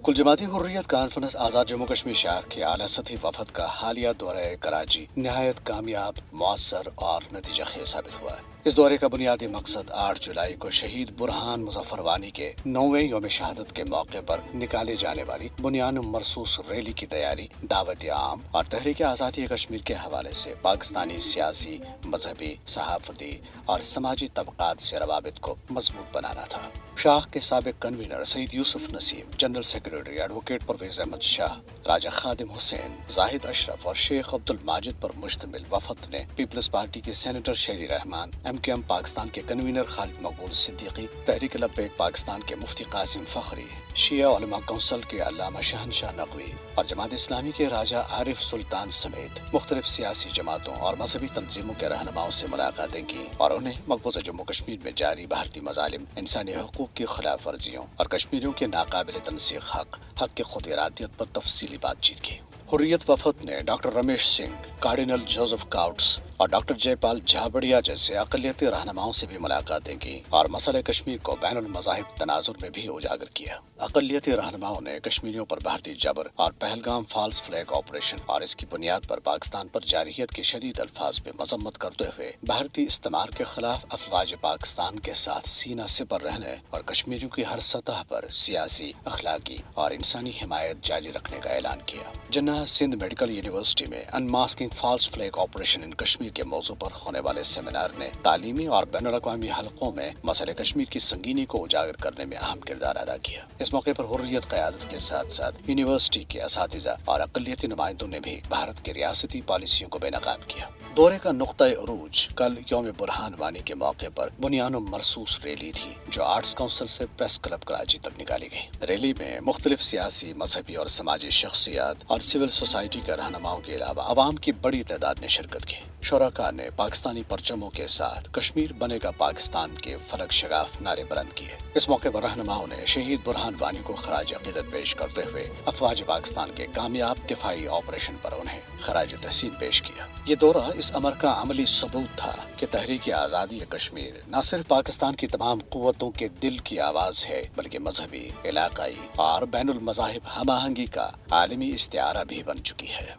कुल जमाती हुर्रियत कॉन्फ्रेंस आज़ाद जम्मू कश्मीर शाख के आला सतही वफद का हालिया दौरा कराची नहायत कामयाब, मौसर और नतीजा खेज साबित हुआ है। इस दौरे का बुनियादी मकसद 8 जुलाई को शहीद बुरहान मुजफ्फर वानी के 9वें यौम शहादत के मौके पर निकाले जाने वाली बुनियान मरसूस रैली की तैयारी, दावत आम और तहरीक आज़ादी कश्मीर के हवाले से पाकिस्तानी सियासी, मजहबी, सहाफती और समाजी तबकात से रवाबित को मजबूत बनाना था। शाख के साबिक convener Syed Yusuf Naseem, general secretary advocate Parvez Ahmad Shah, Raja Khadim Hussain, Zahid Ashraf और शेख अब्दुल माजिद पर मुश्तमिल वफद ने पीपल्स पार्टी के सेनेटर शेरी रहमान, MKM पाकिस्तान के कन्वीनर खालिद मकबूल सिद्दीकी, तहरीक लब्बैक पाकिस्तान के मुफ्ती कासिम फखरी, शिया उलमा कौंसिल के अल्लामा शहनशाह नकवी और जमात इस्लामी के राजा आरिफ सुल्तान समेत मुख्तलिफ सियासी जमातों और मजहबी तंजीमों के रहनुमाओं से मुलाकातें की और उन्हें मकबूजा जम्मू कश्मीर में जारी भारतीय मजालिम, इंसानी हकूक की खिलाफ वर्जियों और कश्मीरियों के नाकाबिल तनसीख हक के खुद इरादियत पर तफसीली बातचीत की। हुर्रियत वफद ने doctor Ramesh Singh, cardinal Joseph Coutts और डॉक्टर जयपाल झाबड़िया जैसे अक़लियती रहनुमाओं से भी मुलाकातें की और मसले कश्मीर को बैनुल मज़ाहिब तनाजुर में भी उजागर किया। अक़लियती रहनुमाओं ने कश्मीरियों पर भारतीय जबर और पहलगाम फॉल्स फ्लैग ऑपरेशन और इसकी बुनियाद पर पाकिस्तान पर जारहियत की शदीद अल्फाज में मजम्मत करते हुए भारतीय इस्तेमार के खिलाफ अफवाज पाकिस्तान के साथ सीना सिपर रहने और कश्मीरियों की हर सतह पर सियासी, अखलाकी और इंसानी हिमायत जारी रखने का ऐलान किया। जन्ना सिंध मेडिकल यूनिवर्सिटी में unmasking false flag operation in Kashmir के मौजू पर होने वाले सेमिनार ने तालीमी और बैनुल-अक़वामी हलकों में मसले कश्मीर की संगीनी को उजागर करने में अहम किरदार अदा किया। इस मौके पर हुर्रियत क़यादत के साथ साथ यूनिवर्सिटी के असातिज़ा और अक़लियती नुमाइंदों ने भी भारत की रियासती पॉलिसियों को बेनकाब किया। दौरे का नुक्ता उरूज कल यौम बुरहान वानी के मौके पर बुनियान मरसूस रैली थी, जो आर्ट्स काउंसिल से प्रेस क्लब कराची तक निकाली गई। रैली में मुख्तलिफ सियासी, मजहबी और समाजी शख्सियात और सिविल सोसाइटी के रहनुमाओं के अलावा अवाम की बड़ी तादाद ने शिरकत की। शुरका ने पाकिस्तानी परचमों के साथ कश्मीर बनेगा पाकिस्तान के फलक शगाफ नारे बुलंद किए। इस मौके पर रहनुमाओं ने शहीद बुरहान वानी को खराज अकीदत पेश करते हुए अफवाज पाकिस्तान के कामयाब दिफाई ऑपरेशन पर उन्हें खराज तहसीन पेश किया। ये दौरा इस अमर का अमली सबूत था कि तहरीक आज़ादी कश्मीर न सिर्फ पाकिस्तान की तमाम कुव्वतों के दिल की आवाज है, बल्कि मजहबी, इलाकाई और बैनुल मज़ाहिब हम आहंगी का आलमी इस्तिआरा भी बन चुकी है।